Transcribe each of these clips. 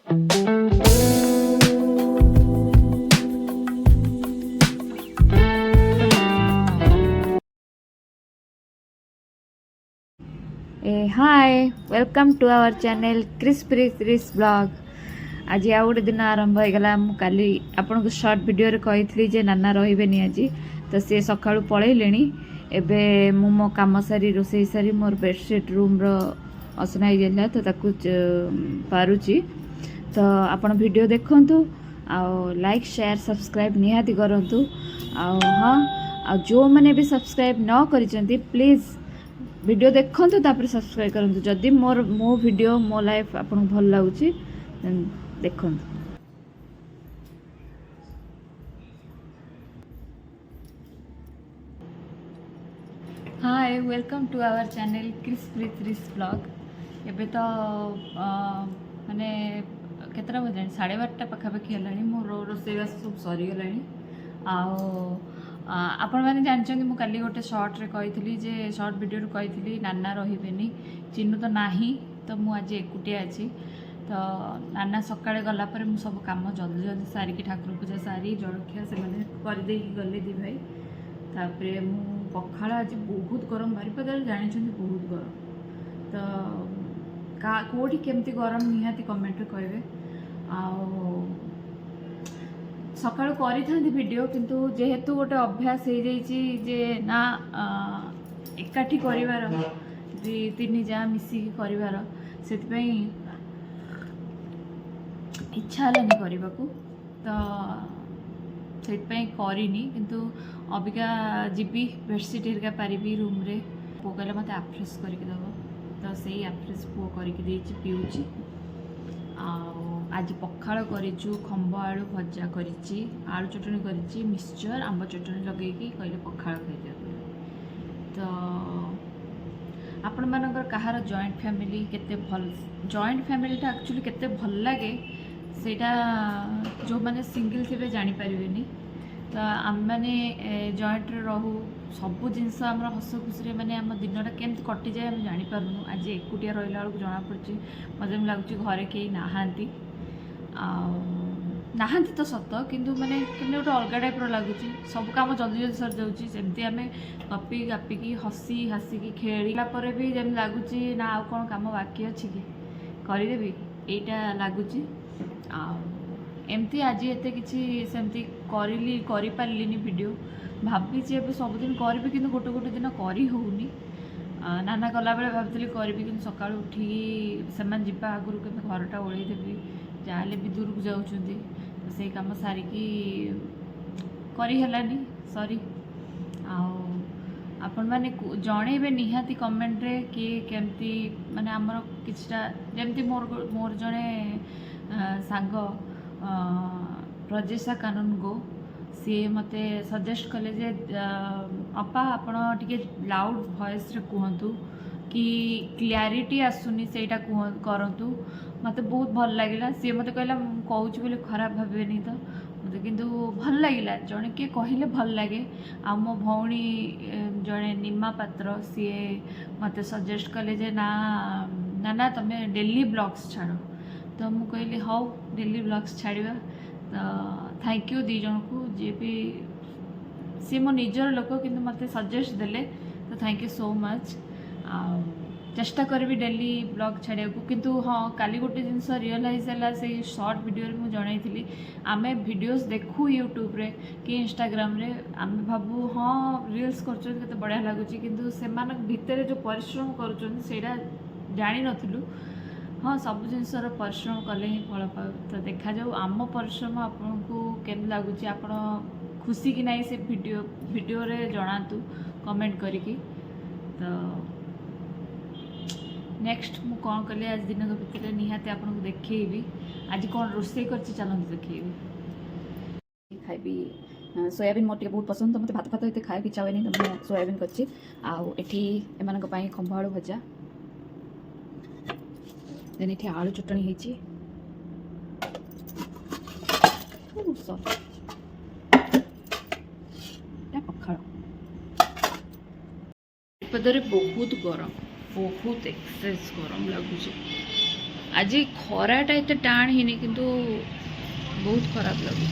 Hi welcome to our channel Chris blog. आज आ गोटे दिन आरंभ हो गला। काली आपन को शॉर्ट वीडियो रे कही जे नाना रही आज तो सी सका पलैले एबे मु मो काम सारी रोसे सारी मोर बेडसीट रूम रो असना हो तो ताकू पारुची। तो आपन वीडियो देखंतु आ लाइक शेयर सब्सक्राइब निहाती करंतु। हाँ आ जो मैंने भी सब्सक्राइब न करिसेंती प्लीज वीडियो देखंतु तापर सब्सक्राइब करंतु। जदि मोर मो वीडियो मो लाइफ आपन भल लागुची देखंतु। Hi welcome to our channel Chris blog. एबे तो माने केतरा बजे 12:30 पाखापाखि है मोर रोसैबास सब सरीगलानी। आपण मैंने जानते मु काली गोटे शॉर्ट रे कही जे शॉर्ट वीडियो कही नाना रही चिन्नु तो नाही तो मु आज एकुटिया अच्छी। तो नाना सकाळे गला पर मु सब काम जल्दी जल्दी सारिकी ठाकुर पूजा सारी जलखिया से मैंने करदे गले दी भाई। तापरे मु पखाळ आज बहुत गरम बारिपदार जानी बहुत गरम। तो कोठी केमती गरम निहाती कमेंट रे कहबे। सकाळु करी थांती वीडियो किंतु जेहेतु गोटे अभ्यास हो जाइए जे ना एकाठी करिवार दी तीन जा मिसिकी करिवार सेतिपई इच्छा हलानी करने को। तो सेतिपई करिनी किंतु अबिका जीबी बेडसीट हेरिका पारिबी रूम रे। पो कहले मते आफ्रेश करके दब तो सही आफ्रेश पो करके देछि पिउछि। आज पखाळ करिचु खंब आलू भजा करिची आलू चटनी करिची मिक्सचर आंब चटनी लगेगी कहले पखाळ खाइदियो। तो आपण मानकर कहार जॉइंट फैमिली केते भल जॉइंट फैमिलीटा एक्चुअली केते भल लागे सेटा जो माने सिंगल थे जानी पारिबेनी। तो आम मैंने जॉइंट रे रहू सबू जिनस आम हस खुशी माने आम दिनटा केमती कटि जाए आम जानी पारुनु। आज एकुटिया रहिला बेलू जना पड़ची मते लगुच घरे कहीं नाहांती नाहांती तो सत किंतु माने केमती गोटे अलग टाइप लगुच सब काम जल्दी जल्दी सर जाऊँगी। सेमती आम गपी गापिकी हसी हासिकी खेला पर भी जमी लगुच ना आउ कौन काम बाकी अच्छी कि करदेवी यहीटा लगुच। एमती आज एत कि सेमती करी पारिलिनी वीडियो भावी सबुदिन करी कि गोटे गोटे दिन करी होनी। नाना गला बेले भावती करी कि सका उठी से जावा आगुरी के घरटा ओलैदेवी जहाँ भी दूर को जाऊँगी तो से कम सारिकी करी सॉरी। आपण मैंने जणेबे निहाती कमेंट रे किए केमती माने आमर किछटा जेमती मोर जने सांग प्रजेशा कानून गो सी मते सजेस्ट कले जे अपा आपण टिके लाउड वॉइस रे कहतु कि क्लियरिटी आसुनी सेटा करतु मते बहुत भल लगिला। सी मते कहला कहूची बोले खराब भावेनी तो मते किंतु भल लगिला जने के कहले भल लगे। आ मो भौणी जने निमा पात्र सी मते सजेस्ट कले जे ना ना तमे डेली ब्लॉग्स छाड़। तो मु कहली हाउ डेली ब्लॉग्स छाड़वा। तो थैंक यू दी जन को जे भी सी मो निजर लोक किंतु मते सजेस्ट देले तो थैंक यू सो मच। चेष्टा करी डेली ब्लॉग छाड़ा को किंतु हाँ काली गोटे जिनस रियलाइज है से शॉर्ट वीडियो मुझे जनई आमे वीडियोस देखू यूट्यूब रे कि इंस्टाग्राम रे आमे भाबू हाँ रील्स कर बढ़िया लगुच किंतु से भितर जो परिश्रम करा जानी नथिलु। हाँ सब जिनसर परिश्रम कले ही फल पाऊ। तो देखा जाऊ आम परिश्रम आपन को केम लगुच आपण खुशी कि नहीं से वीडियो रे जनातु कमेंट करिकी। तो नेक्स्ट मु कौन कले आज दिन भितर निहाती आपन को देखी आज कौन रोषे कर चलते देखी खाइबी। सोयाबीन मोर टे बहुत पसंद तो मत भात भात ये खाए इच्छा हुए तो मैं सोयाबीन कर खंभ आलू भजा देन ये आलू चटनी होती पखाड़ पदरे बहुत गरम बहुत एक्सेस गरम लगुच। आज खराटा एत टाण ही किंतु बहुत खराब लगे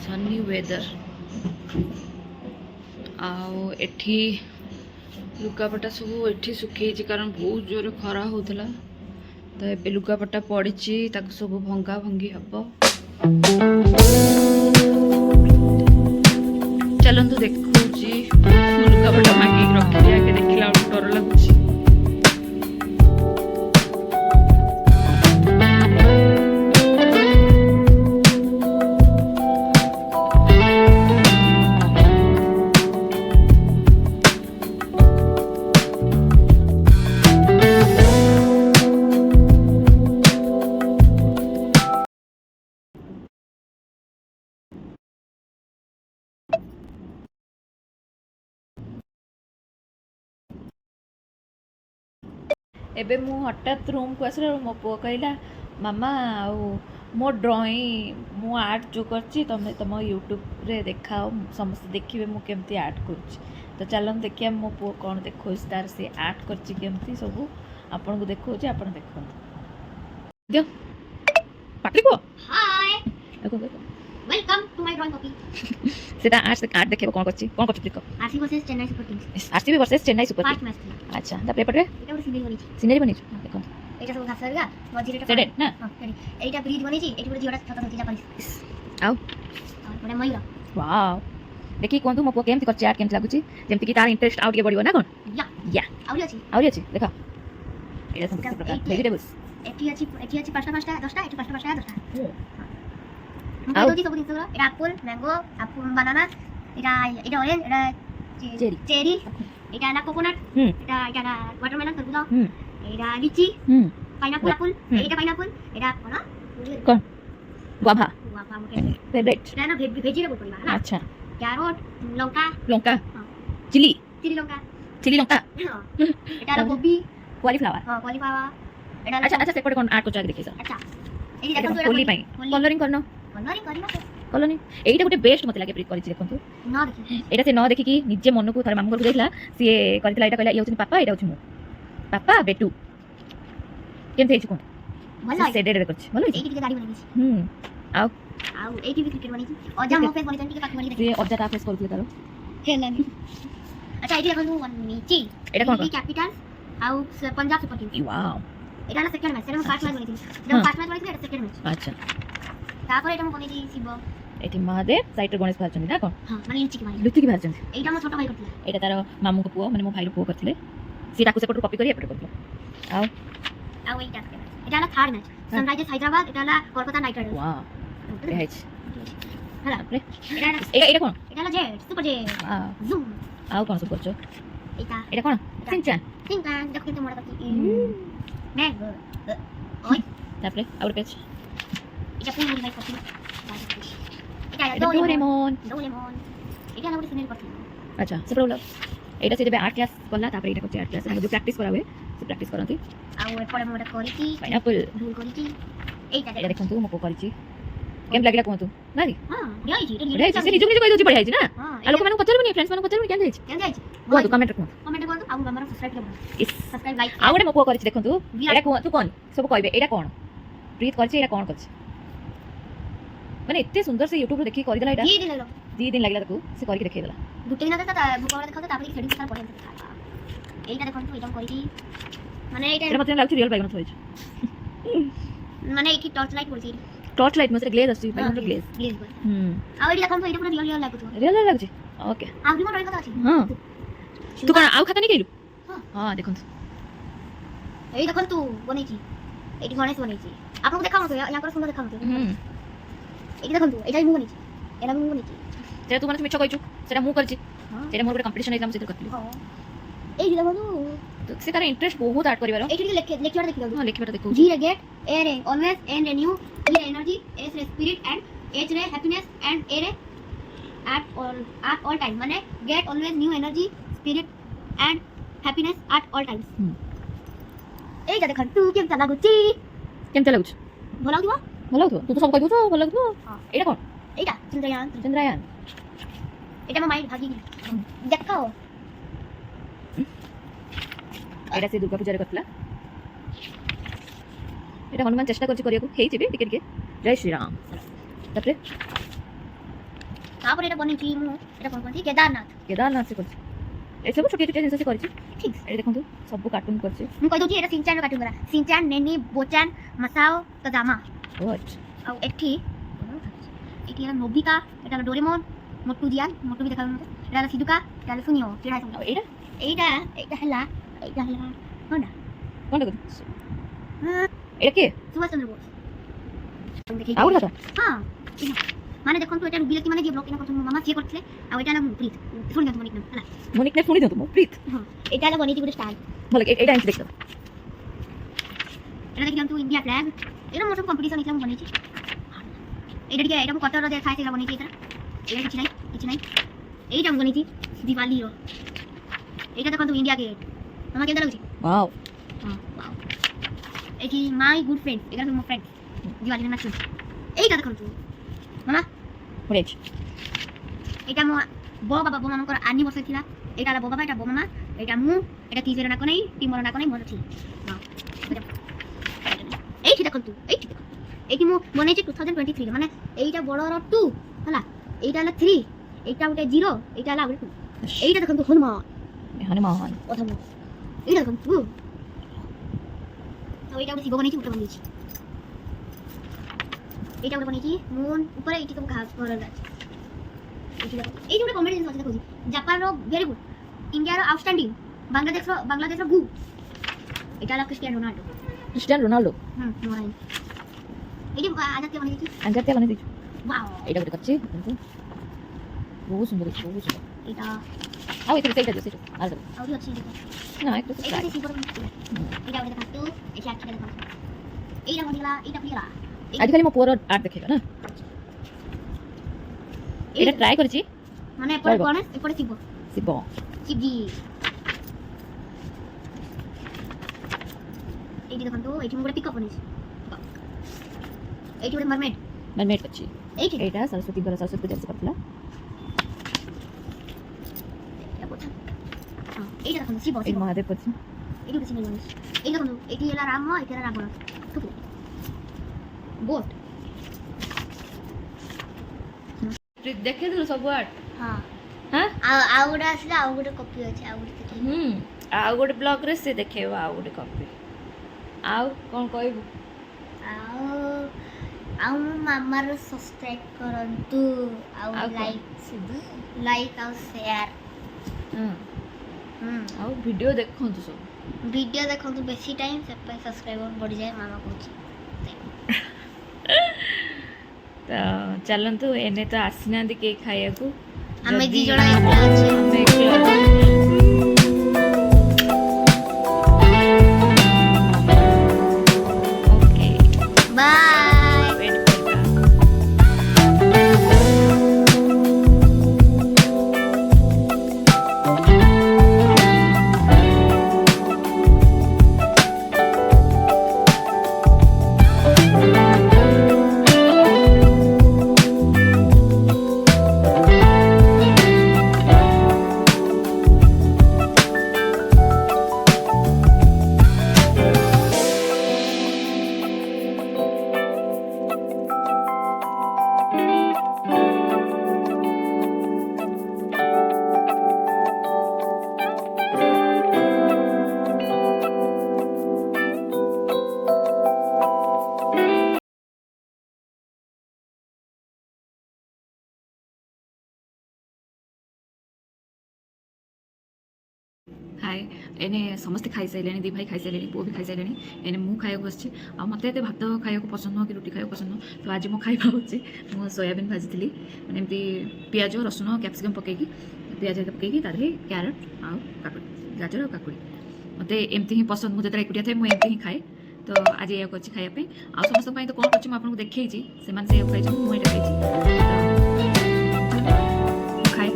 सनी वेदर आउ एठी लुगापटा सब एठी सुखी कारण बहुत जोर खरा होता तो ए लुगापटा पड़ी सब भंगा भंगी हम चलतु देखा लुगापटा मांगी रखी आगे देखला डर लगुच एबे मु हठात रूम को आसला मो पुओ कहला मामा आउ मो ड्राइंग मु आर्ट जो करछि तमे तम यूट्यूब रे देखाओ समस्त देखिबे मु केमती आर्ट करछि तो चलन देखिया मो पुओ कोन देखो तार से आर्ट करछि केमती सब आपन को देखो जे आपन देखो दियो पाटली को हाय देखो देखो welcome to my drawing copy सेटा आर्ट देखिबो कोन करछि देखो RCB versus Chennai Super Kings RCB versus Chennai Super first Kings match अच्छा ता पेपर रे এটা ଗୋଟେ সিনারি বনিছি সিনারি बनी देखो এটা সব ঘাস লাগা মঝিরে এটা সেডেড না এইটা ব্রিজ বনিছি এটি পুরো জিওটা ছটা ছটা পারিস আও মানে ময়ূর वाओ देखि कोंतु मो केमती करछि आर्ट केमती लागुछि जेमती कि तार इंटरेस्ट आउट के बढ़िबो ना कोन या আউলি আছে आउरी अछि देखा एटा सब प्रकार वेजिटेबल्स এটি আছে পাঁচটা পাঁচটা 10টা এটি পাঁচটা পাঁচটা 10টা আউ আমি তো জিনিসগুলো এটা আপেল ম্যাঙ্গো আপেল বানানা এটা এটা অরেঞ্জ এটা চেরি এটা না কোকোনাট এটা না ওয়াটারমেলন তরমুজ এটা লিচি পাইনাপল আপেল এটা পাইনাপল এটা কোন কোন গুয়াভা গুয়াভা ফেভারিট এটা না ভেজিটেবল পরিবা না अच्छा ক্যারট লঙ্কা লঙ্কা চিলি লঙ্কা লঙ্কা এটা না গোবি কলিফ্লাওয়ার কলিফ্লাওয়ার এটা अच्छा अच्छा सेपटे कोन आर्ट को जाके देखिसा আচ্ছা এই যে দেখো होली पाई कलरिंग करनो কলরিং করি না कलरिंग एटा गुटे बेस्ट मते लागे प्रीत करिछि देखंतु না দেখি एटा से न देखि कि निजे मन को थरे मामू घर को देखला सी करथिला एटा कहला ये होछि पापा एटा होछि मु पापा बेटू केमते हेछि कोन ভালো से डेड करछि भलो এই দিকে গাড়ি বানাইছি आओ ଆଉ এইটি ବି ক্রিকেট বানাইছি অজা ମୋ ফেস বনিছি ଟିକେ পাখি বনি দেখি से अज्जा ता फेस करथिले तारो হেলানি আচ্ছা এইটি দেখো বনিছি एटा कोन ক্যাপিটাল ଆଉ पंजाब सुपर किंग्स वाओ এটা না সেকেন্ড ম্যাচ এটা ফার্স্ট ম্যাচ বনিছি এটা ফার্স্ট ম্যাচ বনিছি এটা সেকেন্ড ম্যাচ अच्छा তারপরে এটা মো বনিছি শিব एठी महादेव साइड गणेश भाजन ना कोन হ্যাঁ মানে লিচি কি মানে लुति की भाजन এইটা আমার ছোট ভাই করছিল एटा तारो मामू को पुओ माने मो भाई रो पुओ करथिले सीटा को सेपट कॉपी करी एपट करथिले आओ ଆଉ এইটা এটা না থার্ড ম্যাচ সানরাইজার্স হায়দ্রাবাদ এটা না কলকাতা নাইট রাইডার্স वाओ हेछ হ্যাঁ आपरे এটা एटा कोन এটা না jet super jet wow zoom आओ कोन सब करछो এটা एटा कोन सिंचान চিন্তা দেখো কিন্তু মনে করছি ম্যাঙ্গো ওই तापरे और पेज এটা পুরো মডিফাই করছি এটা एटा डोरेमोन ডোরেমন এটা না বলে সিনারি করছি अच्छा से प्रॉब्लम एटा से जब आर्ट क्लास करला तापरे एटा करछ आर्ट क्लास जो प्रैक्टिस करा हुए से प्रैक्टिस करंती ଆଉ ଏପଟେ ମୁଁ ଏଟା କରିଛି पाइनएप्पल ଭୁଲ କରିଛି এইটা एटा देखंतु मको करछि केम लागला कोंतु नारी ହଁ ଯାଇଛି এটা बढ़िया छै से निजु निजु कहि दोछि बढ़िया छै ना ହଁ आ लोक मानु पचरबनी फ्रेंड्स मानु पचरबनी केम ଯାଇଛି କେମିତି ଯାଇଛି कोंतु कमेंट को କମେଣ୍ଟ କରନ୍ତୁ ଆଉ ଆମର ସବସ୍କ୍ରାଇବ କରନ୍ତୁ इस ସବସ୍କ୍ରାଇବ ଲାଇକ୍ आ गोटे मको करछि देखंतु एटा को तू कोन सब कहबे एटा कोन प्रीत करछि एटा कोन करछि माने एते सुंदर से YouTube रे देखि करि देला एटा दी दिलो 2 दिन लागला ताकू से करके देखै देला ଗୋଟେ ଦିନ ତ ଭୁକରେ ଦେଖାଉ ତାପରେ ସେଡିଂ ସାରା ପଢେଇ ଦେଖା এইটা ଦେଖନ୍ତୁ ଏଇଟା କରିଛି ମାନେ ଏଇଟା एटा मते लागछि रियल बाइगन थोइछ ମାନେ ଏଇଠି ଟର୍ଚ ଲାଇଟ୍ ପଡିଛି टॉर्च लाइट मसे ग्लेज आछि बाइगन ग्लेज ଗ୍ଲେଜ୍ ଆଉ ଏଇଠି ଦେଖନ୍ତୁ ଏଇଟା ପୁରା ରିଅଲ ଲାଗୁଥିବ रियल लागछि ओके ଆଉ ବି ମୋର କଥା ଅଛି हां तू कोन आउ खाता नै केलु हां हां देखंतु ଏଇ ଦେଖନ୍ତୁ ବନେଇଛି ଏଇଠି ଗଣେଶ ବନେଇଛି ଆପଣଙ୍କୁ ଦେଖାଉନଥିବ ୟାଙ୍କର ସୁନ୍ଦର ଦେଖାଉନଥିବ ଏଇଠି ଦେଖନ୍ତୁ ଏଇଟା ମୁଁ ବନେଇଛି ଏଇଟା ମୁଁ ବନେଇଛି तेरा तू माने मिछ कहइछु सेटा मु करछि ହଁ सेटा मोर गोटे कंपटीशन एग्जाम से करथिलि ହଁ ଏଇଠି ଦେଖନ୍ତୁ तो से तार इंटरेस्ट बहुत आर्ट करिवार ଏଇଠି ଟିକେ ଲେଖିବାର ଦେଖିଦିଅନ୍ତୁ हां लिखिबाटा देखौ G रे गेट A रे ऑलवेज N रे न्यू E रे एनर्जी S रे स्पिरिट एंड H रे हैप्पीनेस एंड A रे at all time माने get always new energy spirit and happiness at all times এইটা ଦେଖନ୍ତୁ କେମିତି ଲାଗୁଛି केमते लागुछ ଭଲ ଲାଗୁଥିବ ଭଲ ଲାଗୁଥିବ ତୁ ତ ସବୁ କହିଦଉଛୁ ଭଲ ଲାଗୁଥିବ ହଁ ଏଇଟା କ'ଣ এইটা চন্দ্রয়ান ଚନ୍ଦ୍ରାୟନ এটা আমার মাইন্ড ভাগি দেখাও এটা সে দুর্গা পূজারে করতলা এটা হনুমান চেষ্টা করছে করিয়াকু হেইছে বে টিকে টিকে জয় শ্রীরাম তারপরে তারপরে এটা বনেছি ମୁଁ এটা কোন কোন কেদারনাথ কেদারনাথ সে করছে এসব ছোট ছোট জিনিস সে করছে ঠিক এটা দেখନ୍ତୁ ସବୁ কার্টুন করছে ମୁଁ କହିଦଉଛି ଏଇଟା ସିନଚାନ ର କାର୍ଟୁନ କରା ସିନଚାନ ନେନି ବୋଚାନ ମସାଓ ତଦାମା গুড ଆଉ ଏଠି ଏଠି ହେଲା ନୋବିତା ଏଟା ହେଲା ଡୋରେମନ୍ ମୋଟୁ ଜିଆନ ମୋଟୁ ବି ଦେଖାଯାଉଛି ମତେ ଏଟା ହେଲା ସିଜୁକା ଏଟା ହେଲା ସୁନିଓ କେଡା ଆଉ ଏଇଟା ଏଇଟା ହେଲା କଣଟା কোনটা করছে এটা কি ସୁଭାଷ ଚନ୍ଦ୍ର ବୋଷ ଦେଖେଇ ଆଉ ଗୋଟେ ହଁ ଏଇଟା। ମାନେ ଦେଖନ୍ତୁ ଏଟା ବିଲେତି ମାନେ ଯିଏ ବ୍ଲକ୍ ଏଇନା କରୁଛନ୍ତି ମୋ ମାମା ସିଏ କରିଥିଲେ ଆଉ ଏଟା ହେଲା ମୁଁ ପ୍ରୀତ ଶୁଣି ଦିଅନ୍ତୁ ମନିକ ହେଲା মনিক নে শুনি দিও তুমি প্রীত ହଁ ଏଇଟା ହେଲା ବନେଇଛି ଗୋଟେ ଷ୍ଟାର বলে এটা আনছি দেখো এটা ଦେଖିଦିଅନ୍ତୁ ଇଣ୍ଡିଆ ଫ୍ଲାଗ ଏଇଟା ମୋର ସବୁ କମ୍ପିଟିସନ୍ ହେଇଥିଲା ମୁଁ ବନେଇଛି ଏଇଟା ଟିକେ ଏଇଟା ମୁଁ କଟର ଦେଖାଏ ସେଇଟା ବନେଇଛି ଏଇଟା ଏଇଟା କିଛି ନାହିଁ ଏଇଟା ମୁଁ ବନେଇଛି ଦିୱାଲିର ଏଇଟା ଦେଖନ୍ତୁ ଇଣ୍ଡିଆ ଗେଟ୍ ମାମା କେମିତି ଲାଗୁଛି ওয়াও ହଁ ୱାଓ ଏଠି ମାଇ ଗୁଡ୍ ଫ୍ରେଣ୍ଡ ଏଇଟା ସବୁ ମୋ ଫ୍ରେଣ୍ଡ ଦିୱାଲିରେ ନାଚୁଛନ୍ତି ଏଇଟା ଦେଖନ୍ତୁ ମାମା বলেছ এটা ମୋ ବୋ ମାମାଙ୍କର ଆନିଭର୍ସରୀ ଥିଲା ଏଇଟା ହେଲା ବୋ ବାବା ଏଇଟା ବୋ ମାମା ଏଇଟା ମୁଁ ଏଇଟା ତିଜର ନାକ ନେଇ ଟିମର ନାକ ନେଇ ମୋର ଅଛି ଏଇଠି ଦେଖନ୍ତୁ ଏଇଠି ମୁଁ ବନେଇଛି 2023 ମାନେ ଏଇଟା ବଡ଼ର 2 ହେଲା ଏଇଟା ହେଲା 3 ଏଇଟା ଗୋଟେ 0 ଏଇଟା ହେଲା ଗୋଟେ 2 এইটা দেখନ୍ତୁ হনুমান হনুমান কথা বল এইটা দেখন্তু তো এইটা ଗୋଟେ ଶିବ ବନେଇଛି ଗୋଟେ ବନେଇଛି এইটা ଗୋଟେ ବନେଇଛି ମୁନ୍ ଉପରେ ଏଇଠି ସବୁ ଘାସ ଘର ଅଛି ଏଇଠି ଗୋଟେ କମେଡି ଜିନିଷ ଅଛି ଦେଖୁଛି ଜାପାନର ଭେରି ଗୁଡ୍ ଇଣ୍ଡିଆର ଆଉଟଷ୍ଟାଣ୍ଡିଂ ବାଂଲାଦେଶର ଗୁ এটা ହେଲା ক্রিস্টিয়ানো রোনাল্ডো ক্রিস্টিয়ানো রোনাল্ডো মোরাইন এই যে আজাদ কে বনেইছি আনজাতে বানিয়ে দিচ্ছ ওয়াও এটা করে করছি কিন্তু বহু সুন্দর বহু সুন্দর এটা ଆଉ ଏଥିରେ ସେଇଟା ଦିଅ ସେଇଟା ଆର ଆହୁରି ଅଛି ଦେଖ ନା ଏଥିରେ এইটা ସେ ଶିବର ଏଇଟା ଗୋଟେ ଦେଖନ୍ତୁ ଏଠି ଆଖି ଦେଖନ୍ତୁ ଏଇଟା ବନିଲା ଏଇଟା ପ୍ରିୟରା ଆଜି ଖାଲି ମୋ ପୁଅର ଆର୍ଟ ଦେଖେଇବା ନା ଏଇଟା ଟ୍ରାଏ କରିଛି ମାନେ ଏପଟେ କଣ ଏପଟେ ଶିବ ଶିବ ଶିବଜି এইটি দেখନ୍ତୁ এইটি ମୁଁ ଗୋଟେ ପିକଅପ୍ ବନେଇଛି এইটি ଗୋଟେ ମରମେଡ୍ ମରମେଡ୍ ଅଛି এইটি ଏଇଟା ସରସ୍ୱତୀଙ୍କର ସରସ୍ୱତୀ ପୂଜା କରିଥିଲା এইটা দেখନ୍ତୁ ଶିବ ଏଇ ମହାଦେବ କରିଛି এইটি ଗୋଟେ ସିଙ୍ଗଲ ବନେଇଛି এই ଦେଖନ୍ତୁ এইটি ହେଲା ରାମ ଏଇଟି ହେଲା ରାବଣ ବୋଟ୍ ଦେଖେଇଦେଲୁ ସବୁ ଆର୍ଟ ହଁ ହଁ ଆଉ ଗୋଟେ ଆସିଲା ଆଉ ଗୋଟେ କପି ଅଛି ଆଉ ଗୋଟେ ଦେଖେଇ ଆଉ ଗୋଟେ ବ୍ଲଗ୍ରେ ସେ ଦେଖେଇବ ଆଉ ଗୋଟେ କପି ଆଉ କ'ଣ କହିବୁ ଆଉ ଆଉ ମୋ ମାମାର ସବସ୍କ୍ରାଇବ୍ କରନ୍ତୁ ଆଉ ଆଉ କଣ? ଲାଇକ୍ ଆଉ ସେୟାର ଆଉ ଭିଡ଼ିଓ ଦେଖନ୍ତୁ ସବୁ ଭିଡ଼ିଓ ଦେଖନ୍ତୁ ବେଶୀ ଟାଇମ୍ ସେ ପାଇଁ ସବସ୍କ୍ରାଇବର୍ ବଢ଼ିଯାଏ ମାମା କହୁଛି ତ ଚାଲନ୍ତୁ ଏନେ ତ ଆସିନାହାନ୍ତି କେହି ଖାଇବାକୁ ଆମେ ଯଦି ଦି ଜଣ ଏକା ଅଛୁ ଆମେ ଏକଲା हाय एने समस्ते खाई सारे दी भाई खाई सारे पुओ भी खाई सारे एने मु खाया बस मत ये भात खाया पसंद नुह कि रुटी खाया पसंद नुह तो आज मो खाଇବା हूँ मु सोयाबीन भाजी मैंने एमती पिज रसुण कैप्सिकम पकईकी पिज पकईकी तादे क्यारट आउ काकुड़ी गाजर और काकुड़ी मत एमती ही पसंद मुझे एकुटिया थे मुझे एमती ही खाए तो आज या खायापी आ समस्त तो कौन कर आपको देखी से खाई मुझे खाई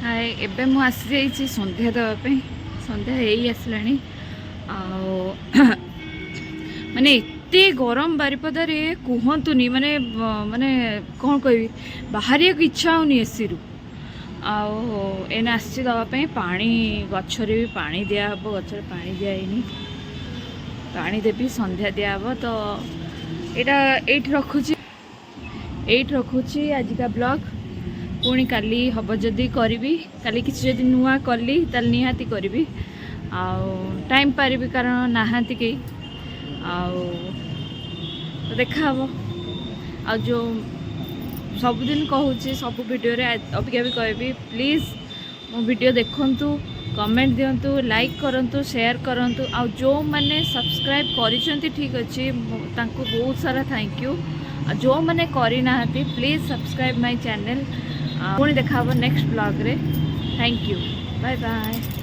हाय एबे मु आसी जाइए संध्या देवाई संध्या यही आसलानी माने एते गरम बारिपदारे कहतुनी माने माने कौन कह बाहर इच्छा होनी एसी रु आने आसी दवापाई पानी गचरे भी पानी दिहब गचर पानी दिहनी पानी देवी संध्या दिहब तो यहाँ ये रखुची आजिका ब्लॉग पुणी काली हम जदि करी काली किसी जदि नुआ कली ताल निहाती करी टाइम पारि कारण नहांती कई तो देखा आ जो सबुदिन कहूँ सब वीडियो रे अबिका भी कहबी प्लीज़ मो वीडियो देखंतु कमेंट दिंतु लाइक करंतु शेयर करंतु आ जो मैंने सब्सक्राइब करिसेंती ठीक अच्छे तांको बहुत सारा थैंक यू जो मैंने करना प्लीज़ सब्सक्राइब माय चैनल पुणी देखा नेक्स्ट ब्लॉग रे थैंक यू बाय बाय।